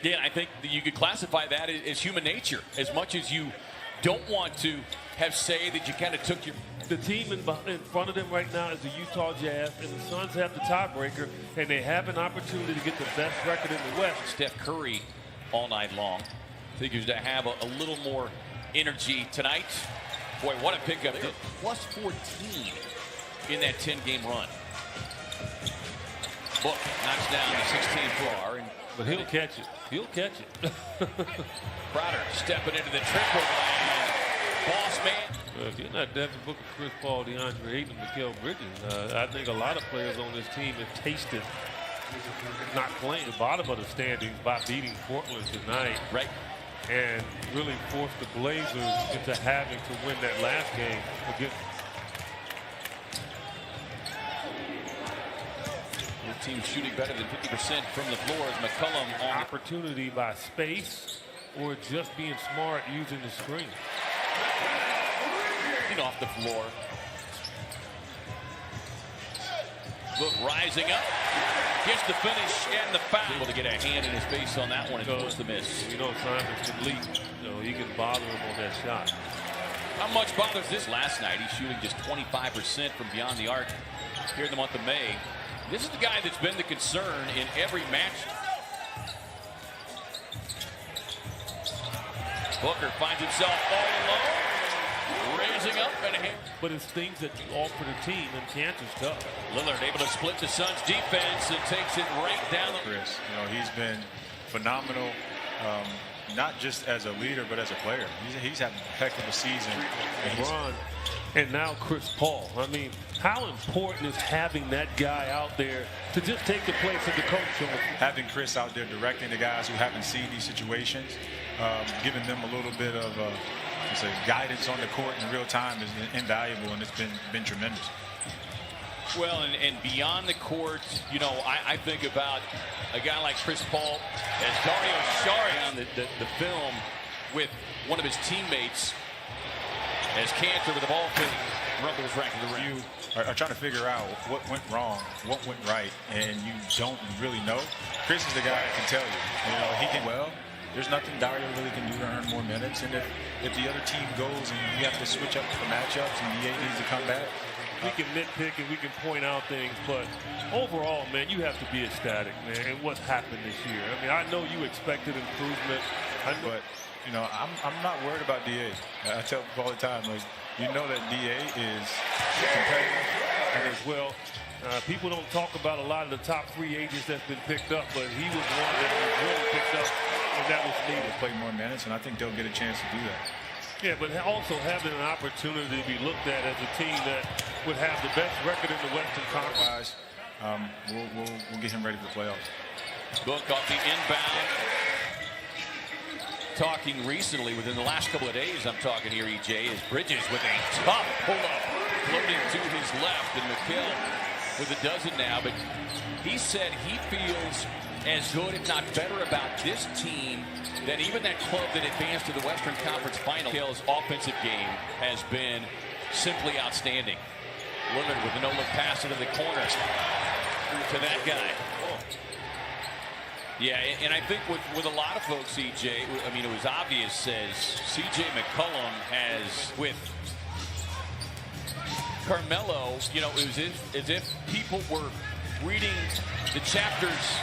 Yeah, I think that you could classify that as human nature. As much as you don't want to have say that you kind of took your... The team in front of them right now is the Utah Jazz, and the Suns have the tiebreaker, and they have an opportunity to get the best record in the West. Steph Curry all night long. Figures to have a little more energy tonight. Boy, what a pickup. They're plus 14 in that 10-game run. Book knocks down the 16-footer. But he'll catch it. He'll catch it. Crowder stepping into the triple. And boss man. Well, if you're not Devin Booker, Chris Paul, DeAndre Ayton, Mikal Bridges, I think a lot of players on this team have tasted not playing the bottom of the standings by beating Portland tonight. Right. And really forced the Blazers into having to win that last game against. Your team shooting better than 50% from the floor as McCollum on Opportunity by space or just being smart using the screen. Off the floor. Book rising up. Gets the finish and the foul. Able to get a hand in his face on that one and force the miss. You know Simons can leap. You know, he can bother him on that shot. How much bothers this last night? He's shooting just 25% from beyond the arc here in the month of May. This is the guy that's been the concern in every match. Booker finds himself all alone. Raising up and but it's things that you offer the team, and Cantor's tough. Lillard able to split the Suns defense and takes it right down. Chris, you know, he's been phenomenal, not just as a leader, but as a player. He's having a heck of a season. And now Chris Paul. I mean, how important is having that guy out there to just take the place of the coach? Having Chris out there directing the guys who haven't seen these situations, giving them a little bit of guidance on the court in real time is invaluable, and it's been tremendous. Well, and beyond the court, you know, I think about a guy like Chris Paul as Dario Saric on the film with one of his teammates as Cantor with the ball fake rumbles right to the rim. You are trying to figure out what went wrong, what went right, and you don't really know. Chris is the guy that can tell you. You know, he can well. There's nothing Dario really can do to earn more minutes. And if the other team goes and you have to switch up the matchups and the 8 needs to come back. We can nitpick and we can point out things, but overall, man, you have to be ecstatic, man, and what's happened this year. I mean, I know you expected improvement. But, you know, I'm not worried about DA. I tell people all the time, like, you know that DA is competitive. And as well, people don't talk about a lot of the top free agents that's been picked up, but he was one that was really picked up. And that was needed. Play more minutes, and I think they'll get a chance to do that. Yeah, but also having an opportunity to be looked at as a team that would have the best record in the Western Conference. We'll get him ready for playoffs. Book off the inbound. Talking recently, within the last couple of days, I'm talking here, EJ, is Bridges with a tough pull-up. Floating to his left, and Mikal with a dozen now. But he said he feels as good, if not better, about this team than even that club that advanced to the Western Conference Final. Mikal's offensive game has been simply outstanding. Lillard with a no-look pass into the corner to that guy. Yeah, and I think with a lot of folks, CJ, I mean, it was obvious as CJ McCollum has with Carmelo, you know, it was as if people were reading the chapters.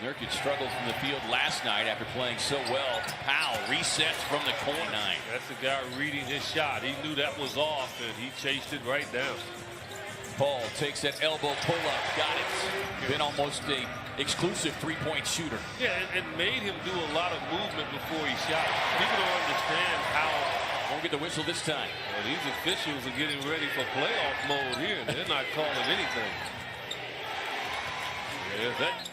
Nurkic struggled from the field last night after playing so well. Powell resets from the corner. That's the guy reading his shot. He knew that was off, and he chased it right down. Paul takes that elbow pull-up. Got it. Been almost a exclusive three-point shooter. Yeah, and made him do a lot of movement before he shot. People don't understand how. Won't get the whistle this time. Well, these officials are getting ready for playoff mode here. They're not calling anything. There's that.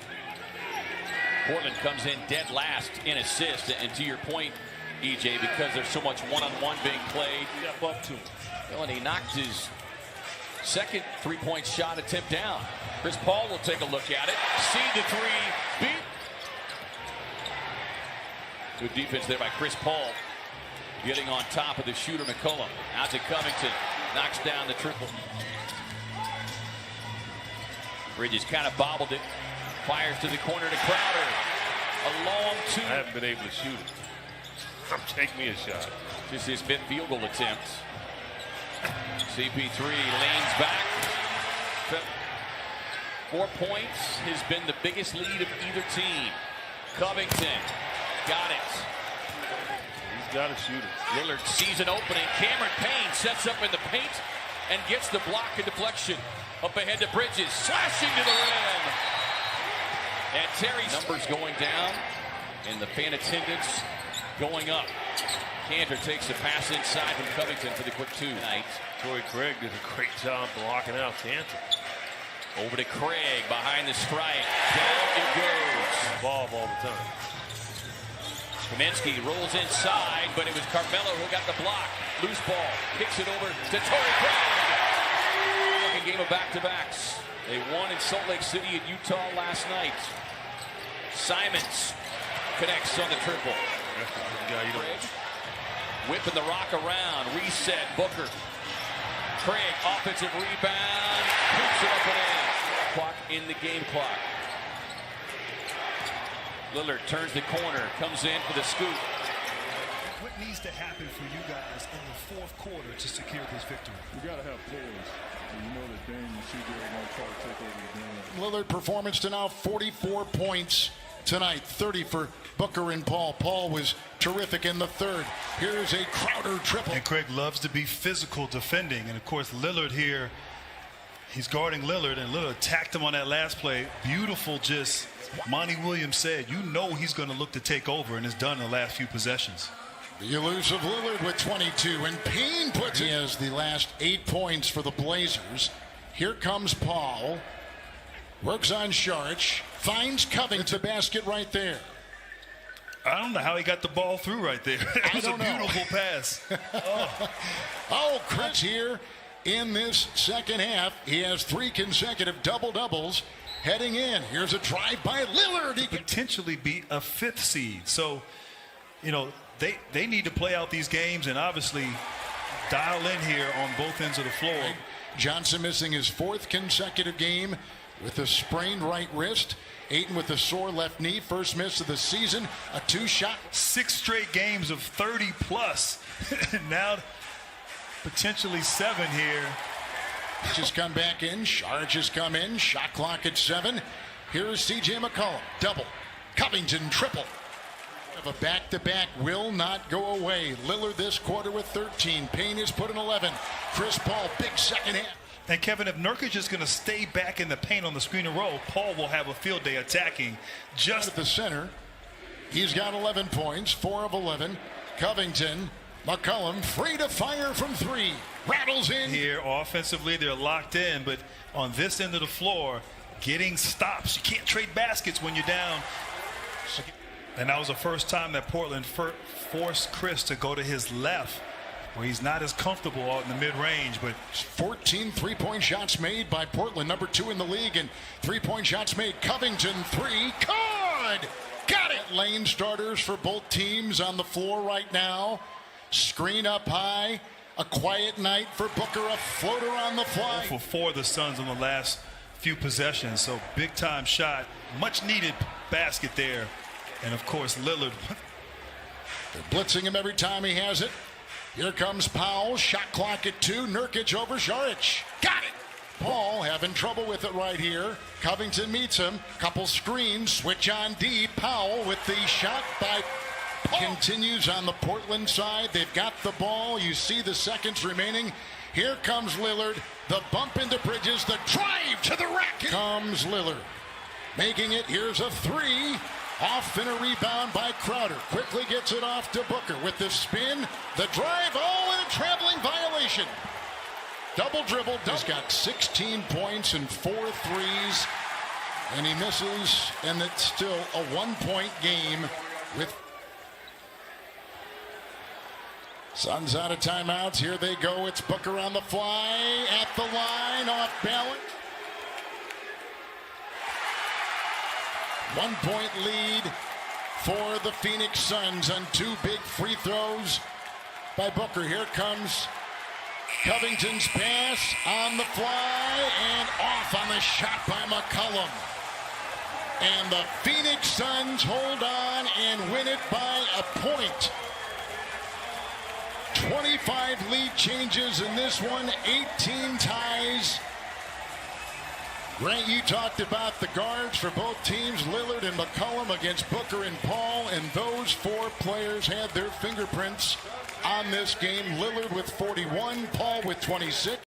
Portland comes in dead last in assists, and to your point, EJ, because there's so much one-on-one being played. Step up to him. Well, and he knocked his second three-point shot attempt down. Chris Paul will take a look at it. See the three. Beat. Good defense there by Chris Paul. Getting on top of the shooter McCollum. Out to Covington. Knocks down the triple. Bridges kind of bobbled it. Fires to the corner to Crowder. A long two. I haven't been able to shoot it. Take me a shot. Just his fifth field goal attempt. CP3 leans back. 4 points has been the biggest lead of either team. Covington got it. He's got to shoot it. Lillard sees an opening. Cameron Payne sets up in the paint and gets the block and deflection. Up ahead to Bridges, slashing to the rim. And Terry's numbers going down and the fan attendance going up. Cantor takes the pass inside from Covington for the quick two tonight. Torrey Craig did a great job blocking out Cantor. Over to Craig behind the strike. Down it goes. Ball all the time. Kaminsky rolls inside, but it was Carmelo who got the block. Loose ball, kicks it over to Torrey Craig. Second game of back-to-backs. They won in Salt Lake City and Utah last night. Simons connects on the triple. Craig whipping the rock around. Reset, Booker. Craig, offensive rebound. Hoops it up and in. Clock in the game clock. Lillard turns the corner, comes in for the scoop. What needs to happen for you guys in the fourth quarter to secure this victory? You got to have players. And you know that Dame and CJ are going to try to take over the game. Lillard performance to now 44 points tonight, 30 for Booker and Paul. Paul was terrific in the third. Here's a Crowder triple. And Craig loves to be physical defending. And of course, Lillard here, he's guarding Lillard, and Lillard attacked him on that last play. Beautiful, just Monty Williams said, you know he's going to look to take over, and it's done in the last few possessions. The elusive Lillard with 22, and Payne puts he has the last 8 points for the Blazers. Here comes Paul. Works on Sharch. Finds Covington. The basket right there. I don't know how he got the ball through right there. It was a beautiful pass. Oh, Chris here in this second half. He has 3 consecutive double-doubles heading in. Here's a drive by Lillard. He could potentially be a 5th seed. So, you know, they need to play out these games and obviously dial in here on both ends of the floor. Johnson missing his 4th consecutive game with a sprained right wrist. Ayton with a sore left knee. First miss of the season. A 2-shot. 6 straight games of 30+. Now potentially 7 here. Just come back in. Sharch has come in. Shot clock at 7. Here's C.J. McCollum. Double. Covington triple. Of a back-to-back will not go away. Lillard this quarter with 13. Payne has put in 11. Chris Paul, big second half. And Kevin, if Nurkic is going to stay back in the paint on the screen and roll, Paul will have a field day attacking just at the center. He's got 11 points, 4 of 11. Covington, McCollum free to fire from 3. Rattles in. Here offensively, they're locked in, but on this end of the floor, getting stops. You can't trade baskets when you're down. And that was the first time that Portland forced Chris to go to his left, where he's not as comfortable out in the mid-range. But 14 3-point shots made by Portland, number 2 in the league, and 3-point shots made. Covington 3, good, got it. Lane starters for both teams on the floor right now. Screen up high, a quiet night for Booker, a floater on the fly. For the Suns on the last few possessions, so big time shot, much needed basket there. And of course Lillard. They're blitzing him every time he has it. Here comes Powell, shot clock at 2. Nurkic over Saric. Got it. Paul having trouble with it right here. Covington meets him. Couple screens, switch on D. Powell with the shot by Paul. Continues on the Portland side. They've got the ball. You see the seconds remaining. Here comes Lillard. The bump into Bridges. The drive to the rack. Here comes Lillard. Making it. Here's a 3. Off in a rebound by Crowder. Quickly gets it off to Booker with the spin, the drive, oh, and a traveling violation. Double dribble. He's got 16 points and 4 threes, and he misses, and it's still a 1-point game with Suns out of timeouts. Here they go. It's Booker on the fly, at the line, off balance. 1-point lead for the Phoenix Suns on 2 big free throws by Booker. Here comes Covington's pass on the fly and off on the shot by McCollum. And the Phoenix Suns hold on and win it by a point. 25 lead changes in this one, 18 ties. Grant, you talked about the guards for both teams, Lillard and McCollum against Booker and Paul, and those 4 players had their fingerprints on this game. Lillard with 41, Paul with 26.